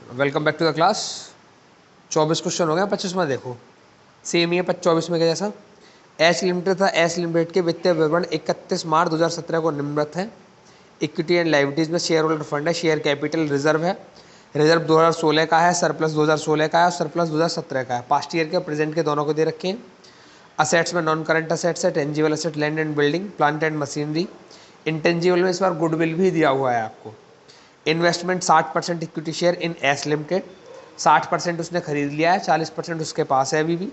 Welcome back to the class. 24 question हो गया, 25 में देखो सेम ही है 24 में के जैसा। एच लिमिटेड था, एच लिमिटेड के वित्तीय विवरण 31 मार्च 2017 को निम्नलिखित है। इक्विटी एंड लाइबिलिटीज में शेयर होल्डर फंड है, शेयर कैपिटल रिजर्व है, रिजर्व 2016 का है, सरप्लस 2016 का है और सरप्लस 2017 का है। पास्ट ईयर के प्रेजेंट के दोनों को दे रखे हैं। असेट्स में नॉन करंट असेट्स है, tangible asset land and building, plant and machinery. Intangible में इस बार गुडविल भी दिया हुआ है आपको। Investment 60% equity share in S limited, 60% उसने खरीद लिया है, 40% उसके पास है अभी भी।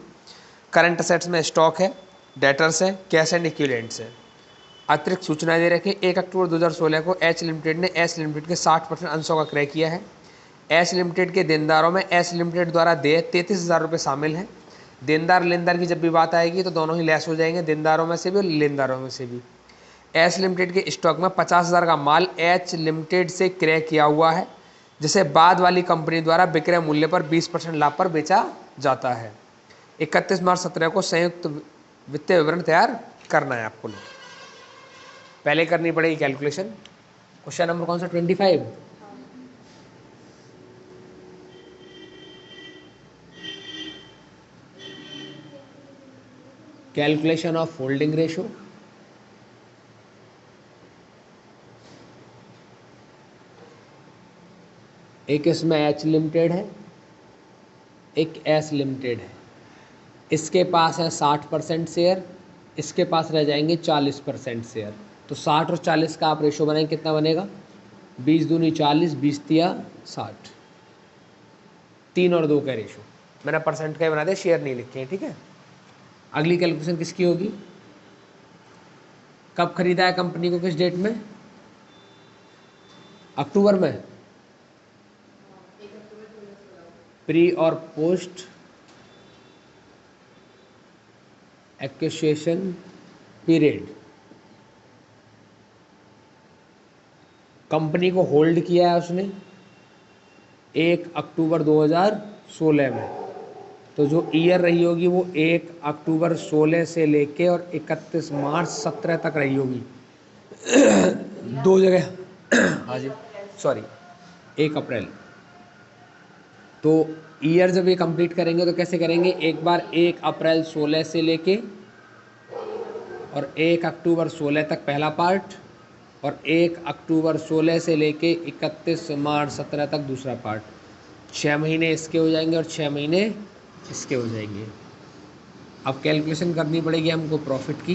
करंट असेट्स में स्टॉक है, डेटर्स है, कैश एंड इक्विलेंट्स है। अतिरिक्त सूचनाएं दे रखी। 1 अक्टूबर 2016 को एच लिमिटेड ने एस लिमिटेड के 60% अंशों का क्रय किया है। एस लिमिटेड के देनदारों में एस लिमिटेड द्वारा देय 33,000 रुपये शामिल हैं। देनदार लेनदार की जब भी बात आएगी तो दोनों ही लेस हो जाएंगे, देनदारों में से भी और लेनदारों में से भी। एच लिमिटेड के स्टॉक में 50,000 का माल एच लिमिटेड से क्रय किया हुआ है, जिसे बाद वाली कंपनी द्वारा विक्रय मूल्य पर 20% लाभ पर बेचा जाता है। 31 मार्च 17 को संयुक्त वित्तीय विवरण तैयार करना है आपको। पहले करनी पड़ेगी कैलकुलेशन। क्वेश्चन नंबर कौन सा? 25। Calculation of holding ratio. एक इसमें एच लिमिटेड है, एक एस लिमिटेड है। इसके पास है 60% शेयर, इसके पास रह जाएंगे 40% शेयर। तो 60 और 40 का आप रेशो बनाएंगे, कितना बनेगा? 20 दूनी 40, 20 तिया 60। 3 और 2 का रेशो। मैंने परसेंट का ही बना दिया, शेयर नहीं लिखे हैं, ठीक है। अगली कैलकुलेशन किसकी होगी? कब खरीदा है कंपनी को, किस डेट में? अक्टूबर में। प्री और पोस्ट एक्विजिशन पीरियड। कंपनी को होल्ड किया है उसने 1 अक्टूबर 2016 में। तो जो ईयर रही होगी वो 1 अक्टूबर 16 से लेके और 31 मार्च 17 तक रही होगी। दो जगह हाँ जी, सॉरी, 1 अप्रैल। तो ईयर जब ये कंप्लीट करेंगे तो कैसे करेंगे? एक बार 1 अप्रैल 16 से लेके और 1 अक्टूबर 16 तक पहला पार्ट, और 1 अक्टूबर 16 से लेके 31 मार्च 17 तक दूसरा पार्ट। 6 महीने इसके हो जाएंगे और 6 महीने इसके हो जाएंगे। अब कैलकुलेशन करनी पड़ेगी हमको प्रॉफिट की।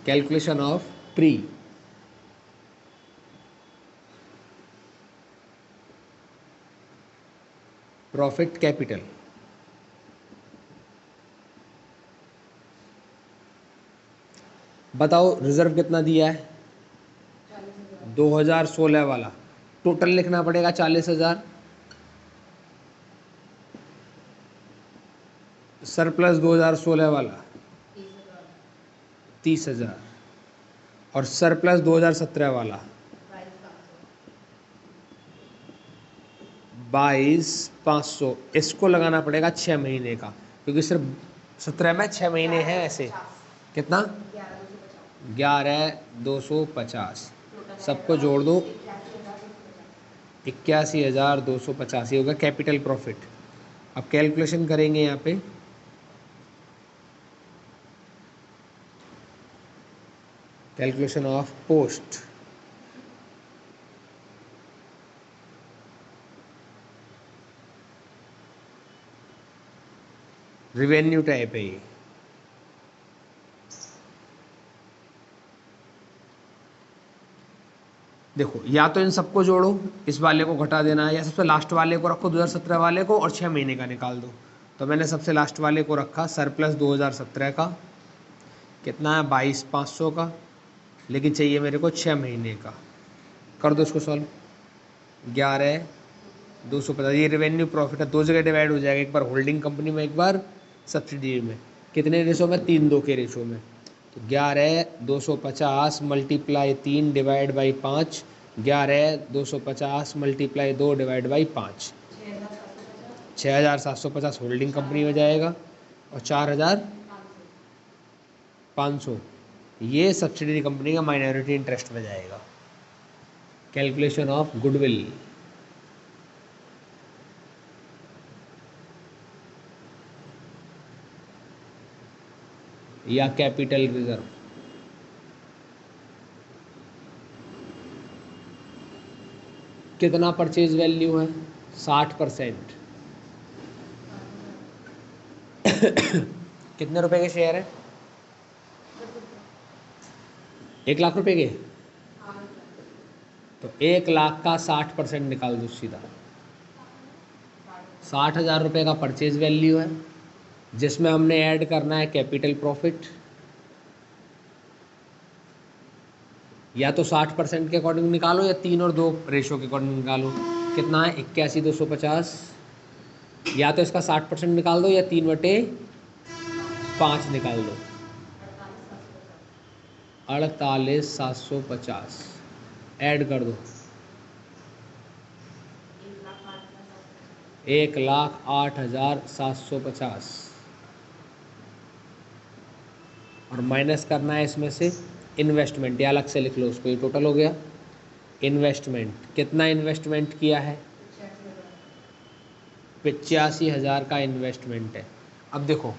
Calculation of pre. Profit capital. बताओ रिजर्व कितना दिया है? 2016 वाला। टोटल लिखना पड़ेगा 40,000। सरप्लस 2016 वाला 30,000 और सरप्लस 2017 वाला 22,500। इसको लगाना पड़ेगा 6 महीने का, क्योंकि सिर्फ 17 में 6 महीने हैं ऐसे। कितना? 11,250। सबको जोड़ दो, 81,250 ही होगा कैपिटल प्रॉफिट। अब कैलकुलेशन करेंगे यहाँ पे। Calculation of post. Revenue type है ये। देखो, या तो इन सबको जोड़ो, इस वाले को घटा देना है, या सबसे लास्ट वाले को रखो 2017 वाले को और 6 महीने का निकाल दो। तो मैंने सबसे लास्ट वाले को रखा, सरप्लस 2017 का कितना है? 22,500 का, लेकिन चाहिए मेरे को 6 महीने का। कर दो इसको सॉल्व। 11,250। ये रेवेन्यू प्रॉफिट है, 2 जगह डिवाइड हो जाएगा, एक बार होल्डिंग कंपनी में, एक बार सब्सिडी में। कितने रेशो में? 3-2 के रेशो में। तो 11,250 multiply 3 divide by 5, 11,250 multiply 2 divide by 5, 6,750 holding company में जाएगा और 4,500 ये सब्सिडी कंपनी का माइनॉरिटी इंटरेस्ट में जाएगा। Calculation of goodwill. या कैपिटल रिजर्व। कितना परचेज वैल्यू है? 60%। कितने रुपए के शेयर है? 1,00,000 रुपए के। तो 1,00,000 का 60% निकाल दो सीधा। 60,000 रुपये का परचेज वैल्यू है, जिसमें हमने ऐड करना है कैपिटल प्रॉफिट। या तो 60% के अकॉर्डिंग निकालो या 3 और 2 रेशो के अकॉर्डिंग निकालो। कितना है? 81,250। या तो इसका 60% निकाल दो या 3/5 निकाल दो। 48,750 ऐड कर दो। 1,08,750 और माइनस करना है इसमें से इन्वेस्टमेंट, या अलग से लिख लो उसको। ये टोटल हो गया इन्वेस्टमेंट। कितना इन्वेस्टमेंट किया है? 85,000 का इन्वेस्टमेंट है। अब देखो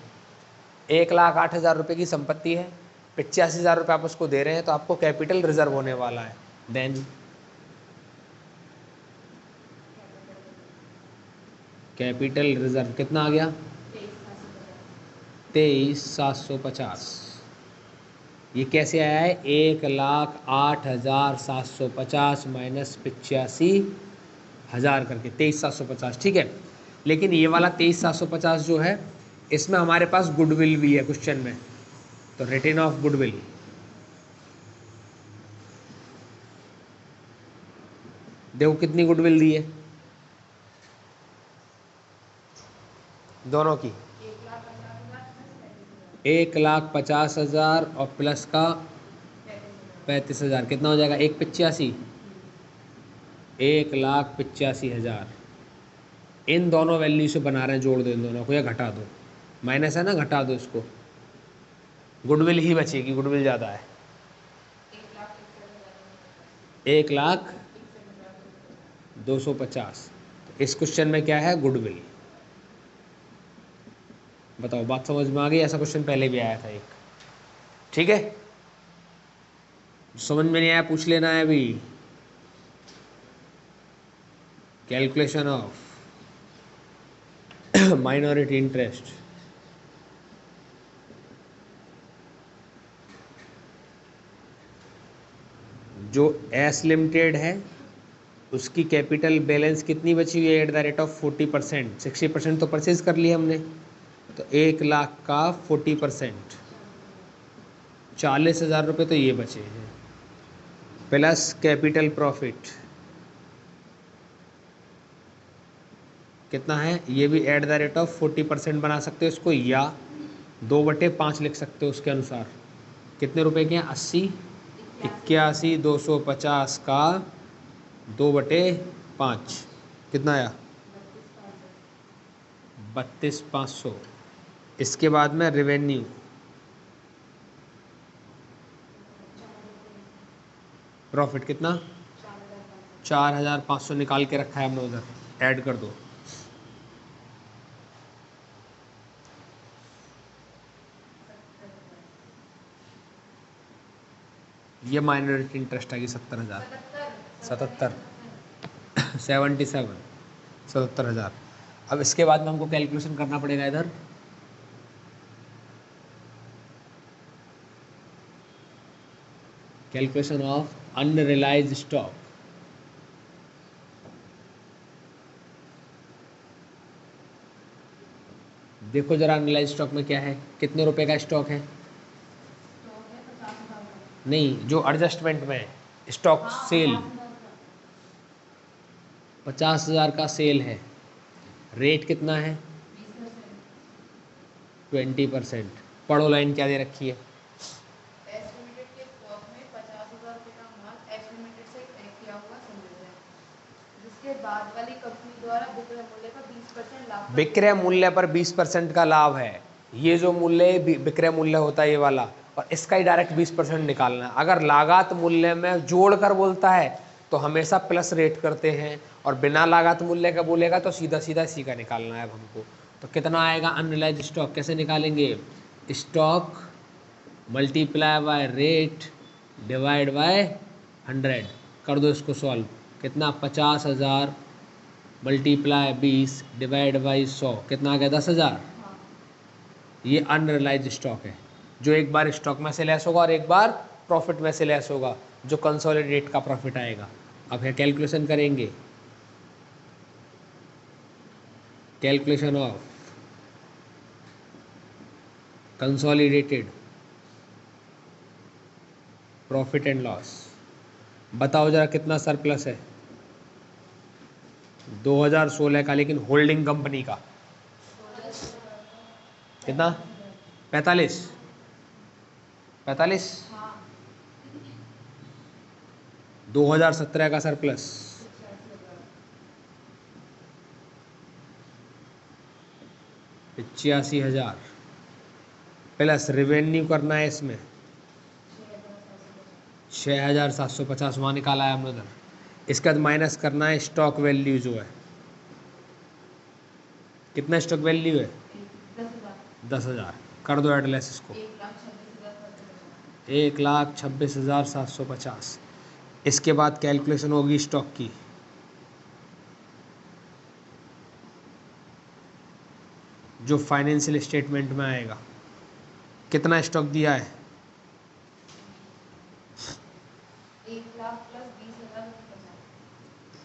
1,08,000 रुपये की संपत्ति है, 85,000 रुपये आप उसको दे रहे हैं, तो आपको कैपिटल रिजर्व होने वाला है। देन कैपिटल रिजर्व कितना आ गया? 23,750। ये कैसे आया है? 1,08,750 माइनस 85,000 करके 23,750। ठीक है, लेकिन ये वाला 23,750 जो है, इसमें हमारे पास गुडविल भी है क्वेश्चन में। तो रिटर्न ऑफ गुडविल, देखो कितनी गुडविल दी है दोनों की। 1,50,000 और प्लस का 35,000 कितना हो जाएगा? 1,85,000। 1,85,000 इन दोनों वैल्यू से बना रहे हैं, जोड़ दो इन दोनों को या घटा दो। माइनस है ना, घटा दो इसको, गुडविल ही बचेगी, गुडविल ज़्यादा है। 1,02,50। इस क्वेश्चन में क्या है? गुडविल। बताओ बात समझ में आ गई? ऐसा क्वेश्चन पहले भी आया था एक। ठीक है, समझ में नहीं आया पूछ लेना है अभी। Calculation of minority interest. जो एस लिमिटेड है उसकी कैपिटल बैलेंस कितनी बची हुई है? At the rate of 40%। 60% तो परचेज कर लिया हमने, तो 1,00,000 का 40%, 40,000 रुपये तो ये बचे हैं, प्लस कैपिटल प्रॉफिट कितना है? ये भी एट द रेट ऑफ 40% बना सकते हो इसको, या 2/5 लिख सकते हो उसके अनुसार। कितने रुपए के हैं? 80। 81,250 का 2/5 कितना आया? 32,500। इसके बाद में रेवेन्यू, प्रॉफिट कितना? 4,500 निकाल के रखा है हमने उधर, ऐड कर दो। ये माइनॉरिटी इंटरेस्ट आएगी 70,000। 77,000। अब इसके बाद में हमको कैलकुलेशन करना पड़ेगा इधर कैलकुलेशन ऑफ अनरियलाइज्ड स्टॉक। देखो जरा अनरियलाइज्ड स्टॉक में क्या है, कितने रुपए का स्टॉक है? नहीं, जो एडजस्टमेंट में स्टॉक सेल 50,000 का सेल है, रेट कितना है? 20%। पढ़ो लाइन क्या दे रखी है? विक्रय मूल्य पर 20% का लाभ है। ये जो मूल्य विक्रय मूल्य होता है ये वाला, और इसका ही डायरेक्ट 20% निकालना है। अगर लागत मूल्य में जोड़कर बोलता है तो हमेशा प्लस रेट करते हैं, और बिना लागत मूल्य का बोलेगा तो सीधा सीधा इसी का निकालना है अब हमको। तो कितना आएगा अनरिलाइज स्टॉक, कैसे निकालेंगे, stock multiply by rate divide by 100, कर दो इसको सॉल्व, कितना 50,000 मल्टीप्लाई 20 डिवाइड बाई 100, कितना आ गया 10,000। ये अनरिलाइज स्टॉक है, जो एक बार स्टॉक में से लेस होगा और एक बार प्रॉफिट में से लेस होगा, जो कंसोलिडेट का प्रॉफिट आएगा। अब है कैलकुलेशन करेंगे, calculation of consolidated profit and loss. बताओ जरा कितना सरप्लस है 2016 का, लेकिन होल्डिंग कंपनी का कितना, 45 2017 का सरप्लस 85,000 प्लस रेवेन्यू करना है इसमें 6,750 वहाँ निकाला है हमने उधर। इसके बाद माइनस करना है स्टॉक वैल्यू जो है, कितना स्टॉक वैल्यू है 10,000, कर दो एडलेस इसको 1,26,750। इसके बाद कैलकुलेशन होगी स्टॉक की, जो फाइनेंशियल स्टेटमेंट में आएगा। कितना स्टॉक दिया है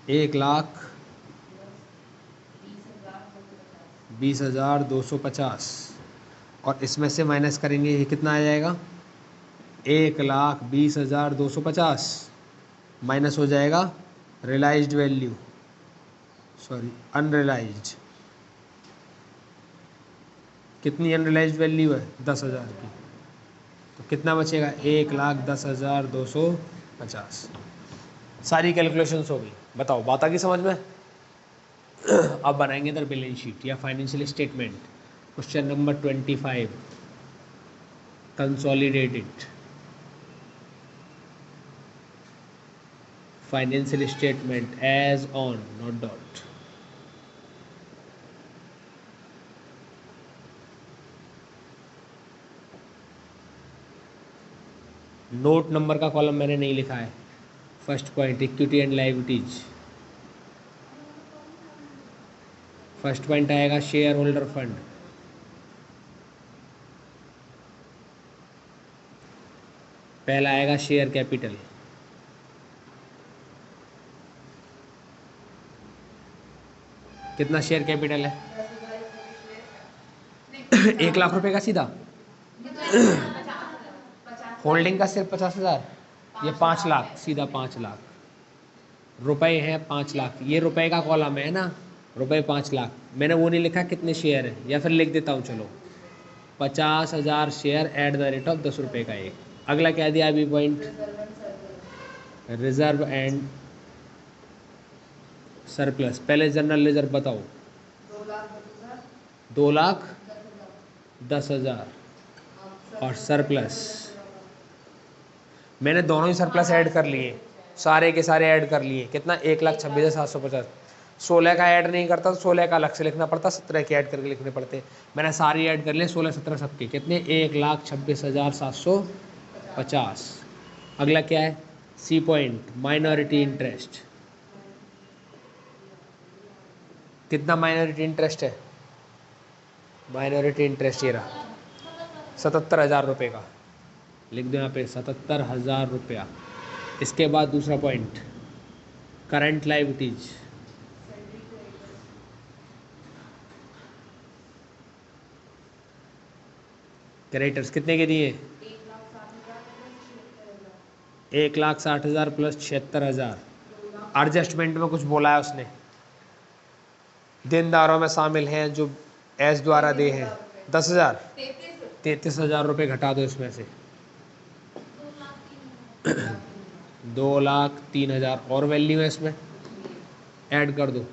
1,20,250, और इसमें से माइनस करेंगे, ये कितना आ जाएगा 1,20,250 माइनस हो जाएगा रियलाइज्ड वैल्यू, सॉरी अनरियलाइज्ड। कितनी अनरियलाइज्ड वैल्यू है 10,000 की, तो कितना बचेगा 1,10,250। सारी कैलकुलेशंस हो गई, बताओ बात आ गई समझ में। अब बनाएंगे इधर बैलेंस शीट या financial statement. Question number 25, consolidated financial statement as on not dot. Note number का कॉलम मैंने नहीं लिखा है। First point equity and liabilities, first point आएगा शेयर होल्डर फंड, पहला आएगा शेयर कैपिटल, कितना शेयर कैपिटल है 1,00,000 रुपए का सीधा, होल्डिंग का सिर्फ 50,000, ये 5,00,000 सीधा 5,00,000 रुपए हैं 5,00,000, ये रुपए का कॉलम है ना, रुपए 5,00,000। मैंने वो नहीं लिखा कितने शेयर है, या फिर लिख देता हूँ चलो 50,000 share at the rate of 10 रुपये का एक। अगला क्या दिया अभी पॉइंट, रिजर्व एंड सरप्लस। पहले जनरल रिजर्व बताओ 2,10,000 और सरप्लस, मैंने दोनों ही सरप्लस ऐड कर लिए, सारे के सारे ऐड कर लिए, कितना 1,26,750। 16 का ऐड नहीं करता तो 16 का अलग से लिखना पड़ता, 17 के ऐड करके लिखने पड़ते। मैंने सारी ऐड कर लिए 16 17 सबके, कितने 1,26,750। अगला क्या है सी पॉइंट माइनॉरिटी इंटरेस्ट, कितना माइनॉरिटी इंटरेस्ट है, माइनॉरिटी इंटरेस्ट ये रहा 77,000 रुपये का, लिख दो यहाँ पे 77,000 रुपया। इसके बाद दूसरा पॉइंट करंट लायबिलिटीज, क्रेडिटर्स कितने के दिए 1,60,000 प्लस 76,000। एडजस्टमेंट में कुछ बोला है उसने, देनदारों में शामिल हैं जो एस द्वारा दे हैं 10,000, 33,000 रुपये घटा दो इसमें से 2,03,000 और वैल्यू है इसमें, ऐड कर दो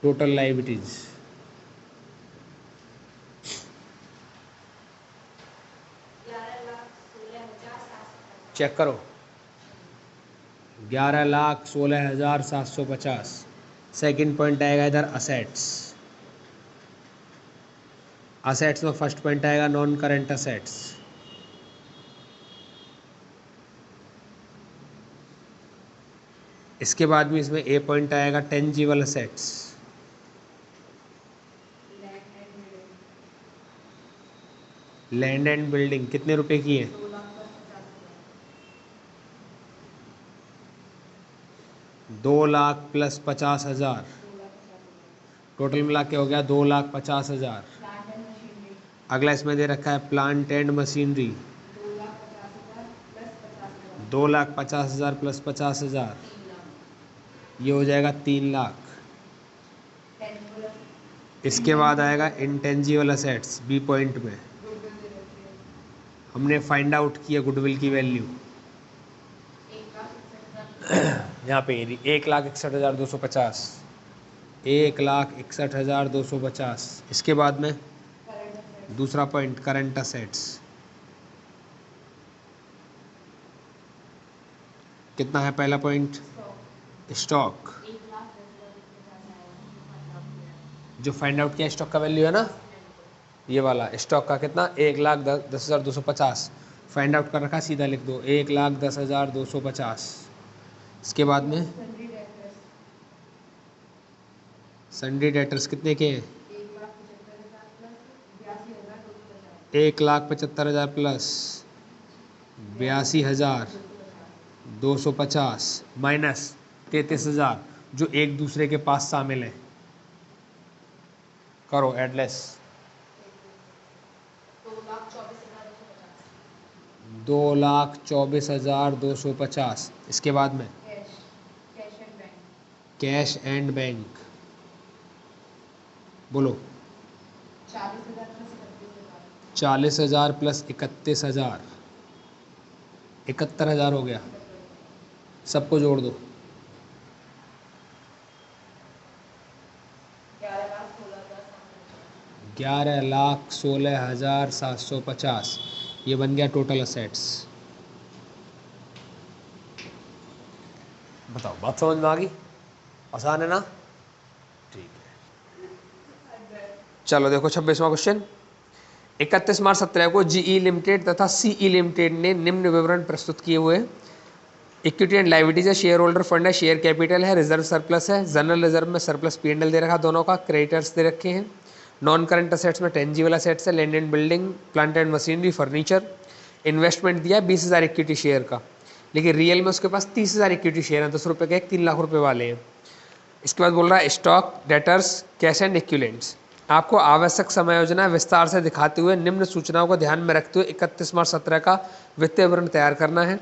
टोटल लायबिलिटीज, चेक करो 11,16,750। सेकंड पॉइंट आएगा इधर असेट्स। असेट्स में फर्स्ट पॉइंट आएगा नॉन करंट असेट्स। इसके बाद भी इसमें ए पॉइंट आएगा tangible assets. Land and building कितने रुपए की है? 2,00,000 प्लस 50,000, टोटल मिला के हो गया 2,50,000। अगला इसमें दे रखा है प्लांट एंड मशीनरी, 2,50,000 प्लस 50,000, ये हो जाएगा 3,00,000। इसके बाद आएगा इंटेंजिबल असेट्स बी पॉइंट में। हमने फाइंड आउट किया गुडविल की वैल्यू यहाँ पे 1,61,250, 1,61,250। इसके बाद में दूसरा पॉइंट करंट असेट्स कितना है? पहला पॉइंट स्टॉक, जो फाइंड आउट किया स्टॉक का वैल्यू है ना, ये वाला स्टॉक का कितना? 1,10,250 फाइंड आउट कर रखा, सीधा लिख दो 1,10,250। इसके बाद में सन्डी डेटर्स कितने के हैं? 1,75,000 प्लस 82,250 माइनस 33,000 जो एक दूसरे के पास शामिल है। करो एडलेस। 2,24,250। इसके बाद में कैश एंड बैंक, बोलो 40,000 प्लस 31,000, 71,000 हो गया। सबको जोड़ दो। 11,16,750, ये बन गया टोटल असेट्स। बताओ, बात समझ में आ गई? आसान है ना? ठीक है, चलो देखो 26वां क्वेश्चन। 31 मार्च 17 को जीई लिमिटेड तथा सीई लिमिटेड ने निम्न विवरण प्रस्तुत किए हुए हैं। इक्विटी एंड लाइबिलिटीज है, शेयर होल्डर फंड है, शेयर कैपिटल है, रिजर्व सरप्लस है, जनरल रिजर्व में सरप्लस पीएनएल दे रखा दोनों का, क्रेडिटर्स दे रखे हैं, नॉन करंट असेट्स में टेंजिबल असेट्स है, land and building, plant and machinery, furniture, investment दिया 20,000 इक्विटी शेयर का, लेकिन रियल में उसके पास 30,000 इक्विटी शेयर हैं, 10 रुपये के 3,00,000 रुपये वाले हैं। इसके बाद बोल रहा है stock, debtors, cash and equivalents. आपको आवश्यक समायोजना विस्तार से दिखाते हुए निम्न सूचनाओं को ध्यान में रखते हुए 31 मार्च 17 का वित्तीय विवरण तैयार करना है।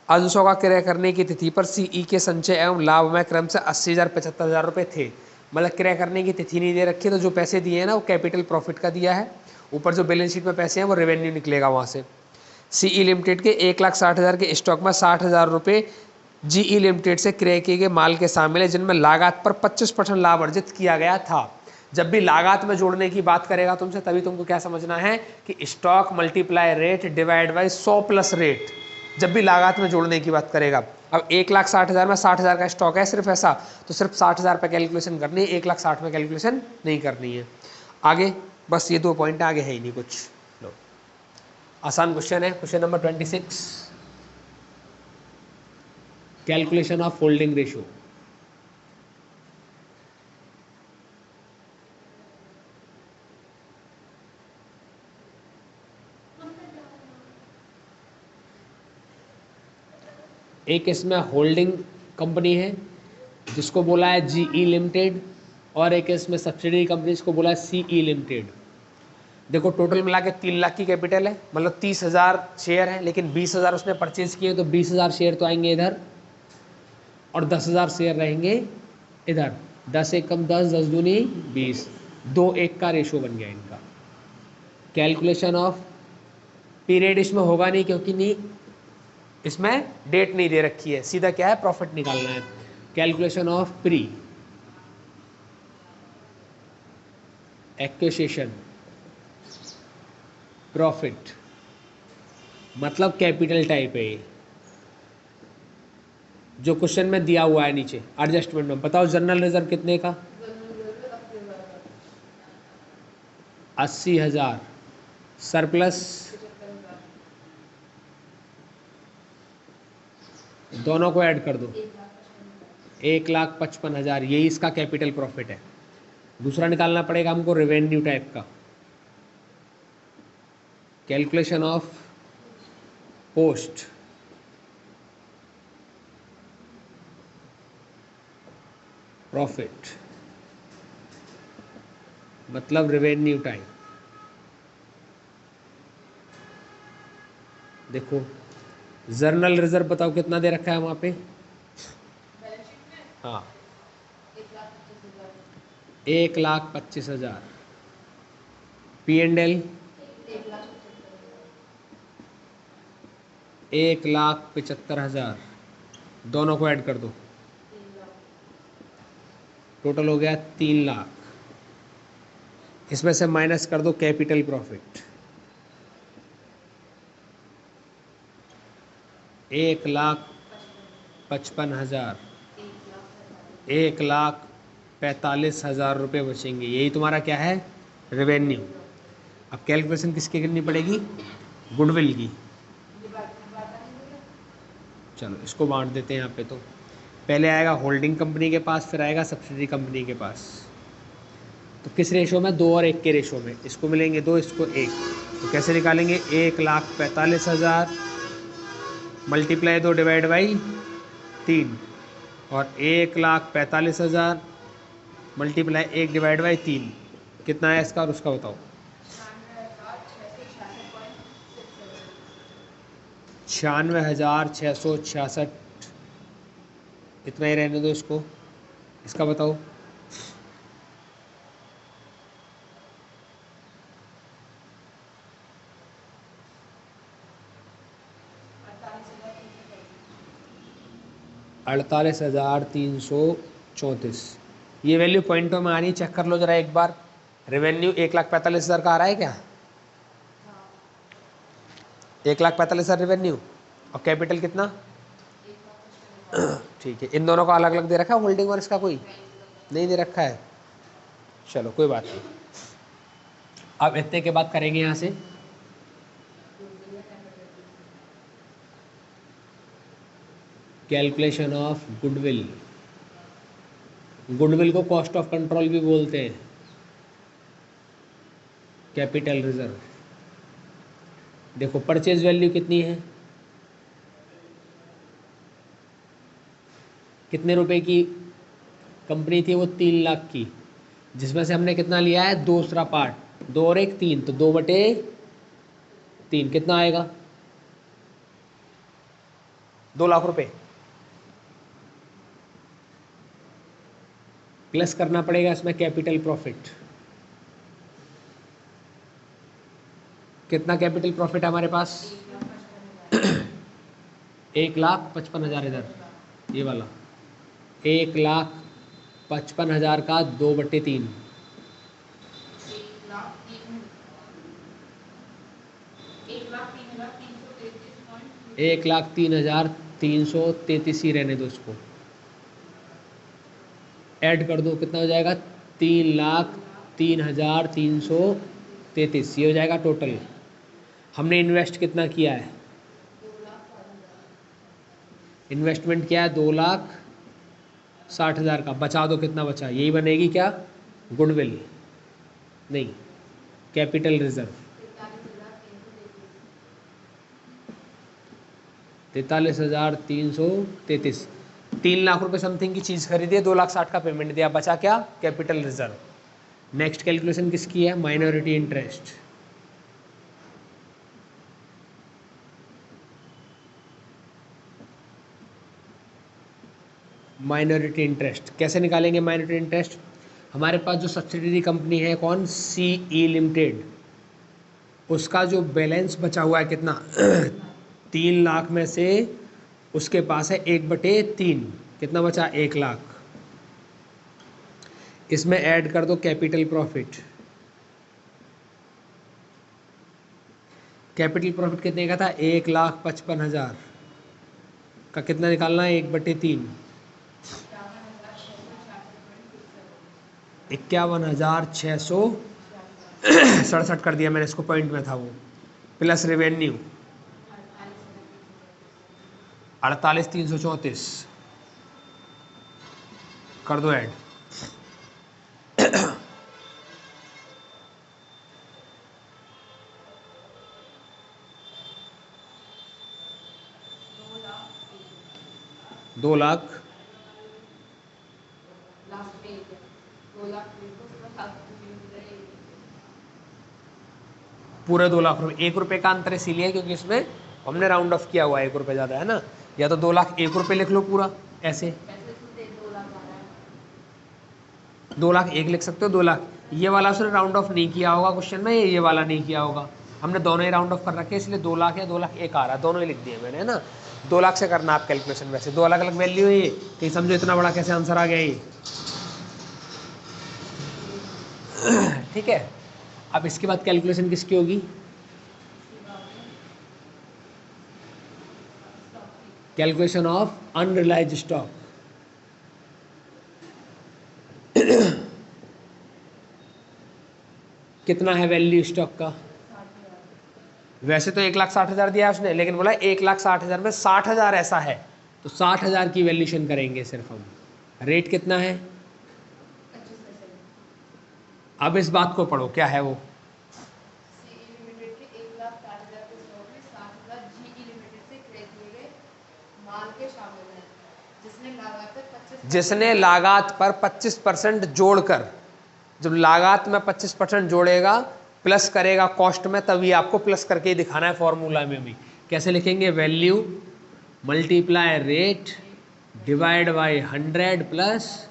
आदेशों का क्रय करने की तिथि पर सीई के संचय एवं लाभ में क्रम से 80,000 75,000 रुपये थे। मतलब क्रय करने की तिथि नहीं दे रखी, तो जो पैसे दिए हैं ना वो कैपिटल प्रॉफिट का दिया है, ऊपर जो बैलेंस शीट में पैसे हैं वो रेवेन्यू निकलेगा वहाँ से। सीई लिमिटेड के 1,60,000 के स्टॉक में 60,000 रुपये जीई लिमिटेड से क्रय किए गए माल के शामिल है, जिनमें लागत पर 25% लाभ अर्जित किया गया था। जब भी लागत में जोड़ने की बात करेगा तुमसे, तभी तुमको क्या समझना है कि stock multiply rate divide by 100 plus rate, जब भी लागत में जोड़ने की बात करेगा। अब 1,60,000 में 60,000 का स्टॉक है सिर्फ ऐसा, तो सिर्फ 60,000 पे कैलकुलेशन करनी है, 1,60,000 में कैलकुलेशन नहीं करनी है। आगे बस ये 2 पॉइंट, आगे है ही नहीं कुछ। लो, आसान क्वेश्चन है, question number 26, calculation of holding ratio. एक इसमें होल्डिंग कंपनी है जिसको बोला है जीई लिमिटेड, और एक इसमें सब्सिडरी कंपनी जिसको बोला है सीई लिमिटेड। देखो टोटल मिला के 3,00,000 की कैपिटल है, मतलब 30,000 शेयर है, लेकिन 20,000 उसने परचेज किए, तो 20,000 शेयर तो आएंगे इधर और 10,000 शेयर रहेंगे इधर। 10 एकम 10, 10 दूनी 20, 2:1 का रेशो बन गया इनका। कैलकुलेशन ऑफ पीरियड इसमें होगा नहीं, क्योंकि नहीं इसमें डेट नहीं दे रखी है, सीधा क्या है प्रॉफिट निकालना है। Calculation of pre acquisition profit, मतलब कैपिटल टाइप है ये। जो क्वेश्चन में दिया हुआ है नीचे एडजस्टमेंट में, बताओ जनरल रिजर्व कितने का? 80,000 सरप्लस दोनों को ऐड कर दो, 1,55,000, यही इसका कैपिटल प्रॉफिट है। दूसरा निकालना पड़ेगा हमको रेवेन्यू टाइप का, कैलकुलेशन ऑफ पोस्ट प्रॉफिट, मतलब रेवेन्यू टाइप। देखो जर्नल रिजर्व बताओ कितना दे रखा है वहाँ पे? हाँ 1,25,000। P&L 1,75,000, दोनों को ऐड कर दो, टोटल हो गया 3 लाख। इसमें से माइनस कर दो कैपिटल प्रॉफिट, 1,55,000, 1,45,000 रुपये बचेंगे। यही तुम्हारा क्या है? रेवेन्यू। अब कैलकुलेशन किसकी करनी पड़ेगी? गुडविल की। चलो इसको बांट देते हैं यहाँ पे। तो पहले आएगा होल्डिंग कंपनी के पास, फिर आएगा सब्सिडी कंपनी के पास। तो किस रेशो में? 2 और 1 के रेशो में। इसको मिलेंगे 2, इसको 1। तो कैसे निकालेंगे? 1,45,000 मल्टीप्लाई 2 डिवाइड बाई 3, और 1,45,000 मल्टीप्लाई 1 डिवाइड बाई 3, कितना है इसका और उसका बताओ। 96,666, इतना ही रहने दो इसको। इसका बताओ। अड़तालीस 334। ये वैल्यू पॉइंटों में आ रही है, चेक कर लो जरा एक बार। रेवेन्यू 1,45,000 का आ रहा है क्या? 1,45,000 रेवेन्यू, और कैपिटल कितना? ठीक है। इन दोनों का अलग अलग दे रखा है होल्डिंग और इसका कोई नहीं दे रखा है। चलो कोई बात नहीं। अब इतने के बाद करेंगे यहाँ से कैलकुलेशन ऑफ गुडविल। गुडविल को कॉस्ट ऑफ कंट्रोल भी बोलते हैं, कैपिटल रिजर्व। देखो परचेज वैल्यू कितनी है? कितने रुपए की कंपनी थी वो? 3 लाख की, जिसमें से हमने कितना लिया है? दूसरा पार्ट, 2 और 1 3, तो 2/3 कितना आएगा? 2 लाख रुपए। प्लस करना पड़ेगा इसमें कैपिटल प्रॉफिट। कितना कैपिटल प्रॉफिट है हमारे पास? 1,55,000 इधर, ये वाला 1,55,000 का 2/3, 1,03,333 ही रहने दो इसको। ऐड कर दो, कितना हो जाएगा? 3,03,333, ये हो जाएगा टोटल। हमने इन्वेस्ट कितना किया है? इन्वेस्टमेंट किया है 2,60,000 का। बचा दो, कितना बचा? यही बनेगी क्या? गुडविल नहीं, कैपिटल रिजर्व। 43,333। 3 लाख रुपए समथिंग की चीज़ खरीदी है, 2,60,000 का पेमेंट दिया, बचा क्या? Capital reserve. नेक्स्ट कैलकुलेशन किसकी है? Minority interest. माइनॉरिटी इंटरेस्ट कैसे निकालेंगे? माइनॉरिटी इंटरेस्ट, हमारे पास जो सब्सिडरी कंपनी है कौन? CE लिमिटेड, उसका जो बैलेंस बचा हुआ है कितना? 3 लाख में से उसके पास है 1/3, कितना बचा? 1 लाख। इसमें ऐड कर दो कैपिटल प्रॉफिट। कैपिटल प्रॉफिट कितने का था? 1,55,000। का कितना निकालना है, 1/3, 51,667 कर दिया मैंने, इसको पॉइंट में था वो, प्लस रेवेन्यू 48,334 कर दो ऐड। दो लाख पूरे 2 लाख रुपए, 1 रुपए का अंतर इसीलिए है क्योंकि इसमें हमने राउंड ऑफ किया हुआ है, 1 रुपए ज़्यादा है ना, या तो 2,01,000 लिख लो पूरा ऐसे, 2,01,000 लिख सकते हो, 2,00,000, ये वाला उसने राउंड ऑफ नहीं किया होगा क्वेश्चन में, ये वाला नहीं किया होगा, हमने दोनों ही राउंड ऑफ कर रखे इसलिए 2,00,000 या 2,01,000 आ रहा है, दोनों ही लिख दिए मैंने, है ना। 2,00,000 से करना आप कैलकुलेशन, वैसे 2 अलग अलग वैल्यू है ये, कहीं समझो इतना बड़ा कैसे आंसर आ गया ये, ठीक है। अब इसके बाद कैलकुलेशन किसकी होगी, कैलकुलेशन ऑफ अनरिलाइज्ड स्टॉक। कितना है वैल्यू स्टॉक का, वैसे तो 1,60,000 दिया उसने, लेकिन बोला 1,60,000 में 60,000 ऐसा है, तो 60,000 की वैल्यूशन करेंगे सिर्फ हम। रेट कितना है, अब इस बात को पढ़ो, क्या है वो, जिसने लागत पर 25% जोड़कर, जब लागत में 25% जोड़ेगा प्लस करेगा कॉस्ट में, तभी आपको प्लस करके ही दिखाना है फॉर्मूला में भी। कैसे लिखेंगे, value multiply rate divide by 100 plus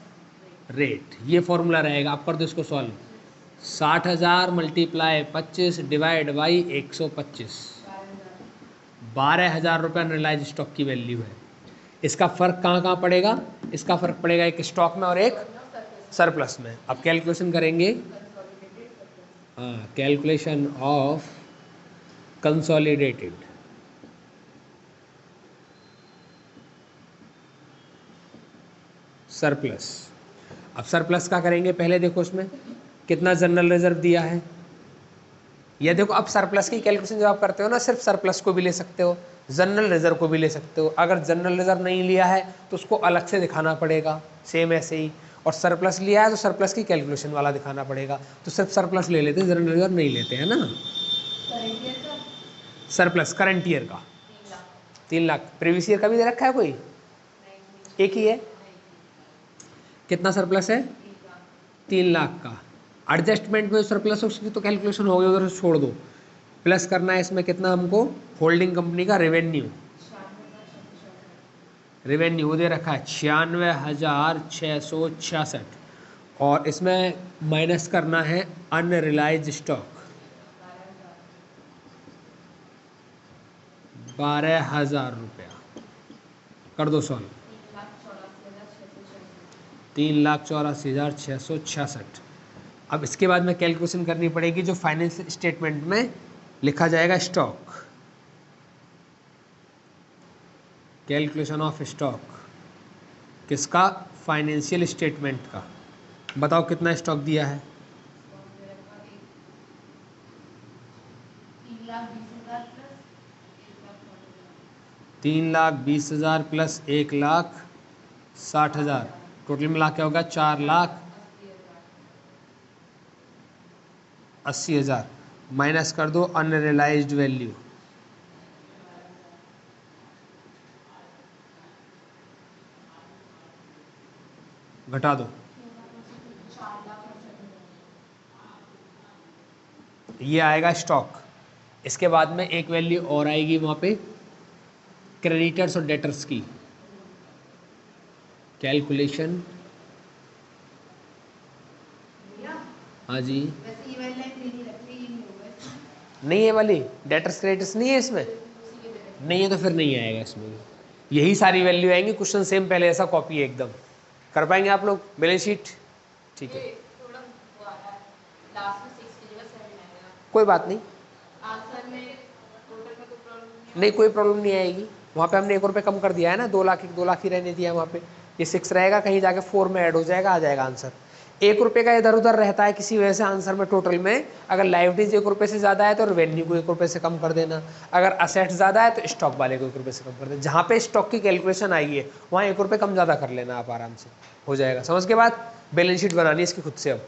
rate, ये फॉर्मूला रहेगा। आप कर दो इसको सॉल्व, 60,000 मल्टीप्लाई 25 डिवाइड बाई 125, 12,000 रुपये अनरिलाइज स्टॉक की वैल्यू है। इसका फ़र्क कहाँ कहाँ पड़ेगा, इसका फ़र्क पड़ेगा एक स्टॉक में और एक सरप्लस में। अब कैलकुलेशन करेंगे, कैलकुलेशन ऑफ कंसोलिडेटेड, सरप्लस। अब सरप्लस का करेंगे, पहले देखो उसमें कितना जनरल रिजर्व दिया है, ये देखो। अब सरप्लस की कैलकुलेशन जब आप करते हो ना, सिर्फ सरप्लस को भी ले सकते हो, जनरल रिजर्व को भी ले सकते हो। अगर जनरल रिजर्व नहीं लिया है तो उसको अलग से दिखाना पड़ेगा, सेम ऐसे ही, और सरप्लस लिया है तो सरप्लस की कैलकुलेशन वाला दिखाना पड़ेगा। तो सिर्फ सरप्लस ले लेते हैं, जनरल रिजर्व नहीं लेते हैं ना। सरप्लस करंट ईयर का 3,00,000, प्रीवियस ईयर का भी दे रखा है कोई, एक ही है। कितना सरप्लस है, 3,00,000 का। एडजस्टमेंट में सरप्लस उसकी तो कैलकुलेशन हो गई, उधर से छोड़ दो। प्लस करना है इसमें कितना हमको, होल्डिंग कंपनी का रेवेन्यू, रेवेन्यू दे रखा है 96,666, और इसमें माइनस करना है अनरिलाइज स्टॉक 12,000 रुपया, कर दो सॉल्व, 3,84,666। अब इसके बाद में कैलकुलेशन करनी पड़ेगी जो फाइनेंशियल स्टेटमेंट में लिखा जाएगा स्टॉक, कैलकुलेशन ऑफ स्टॉक, किसका, फाइनेंशियल स्टेटमेंट का। बताओ कितना स्टॉक दिया है, 3,20,000 प्लस 1,60,000, टोटल मिला के होगा 4,80,000, माइनस कर दो अनरियलाइज्ड वैल्यू, घटा दो, ये आएगा स्टॉक। इसके बाद में एक वैल्यू और आएगी वहाँ पे, क्रेडिटर्स और डेटर्स की कैलकुलेशन। हाँ जी, नहीं है वाली, डेटर्स क्रेडिटर्स नहीं है इसमें, नहीं है तो फिर नहीं आएगा इसमें, यही सारी वैल्यू आएंगी। क्वेश्चन सेम पहले ऐसा कॉपी है एकदम, कर पाएंगे आप लोग बैलेंस शीट, ठीक है, कोई बात नहीं, नहीं कोई प्रॉब्लम नहीं आएगी, वहाँ पे हमने 1 रुपये कम कर दिया है ना, 2 लाख ही रहने दिया है वहाँ पे। ये 6 रहेगा, कहीं जाके 4 में ऐड हो जाएगा, आ जाएगा आंसर। 1 रुपये का इधर उधर रहता है किसी वजह से आंसर में टोटल में। अगर लाइबिलिटीज 1 रुपये से ज़्यादा है तो रेवेन्यू को 1 रुपये से कम कर देना, अगर असेट्स ज़्यादा है तो स्टॉक वाले को 1 रुपये से कम कर देना। जहाँ पे स्टॉक की कैलकुलेशन आई है वहाँ 1 रुपये कम ज़्यादा कर लेना आप, आराम से हो जाएगा। समझ के बाद बैलेंस शीट बनानी है इसकी खुद से अब।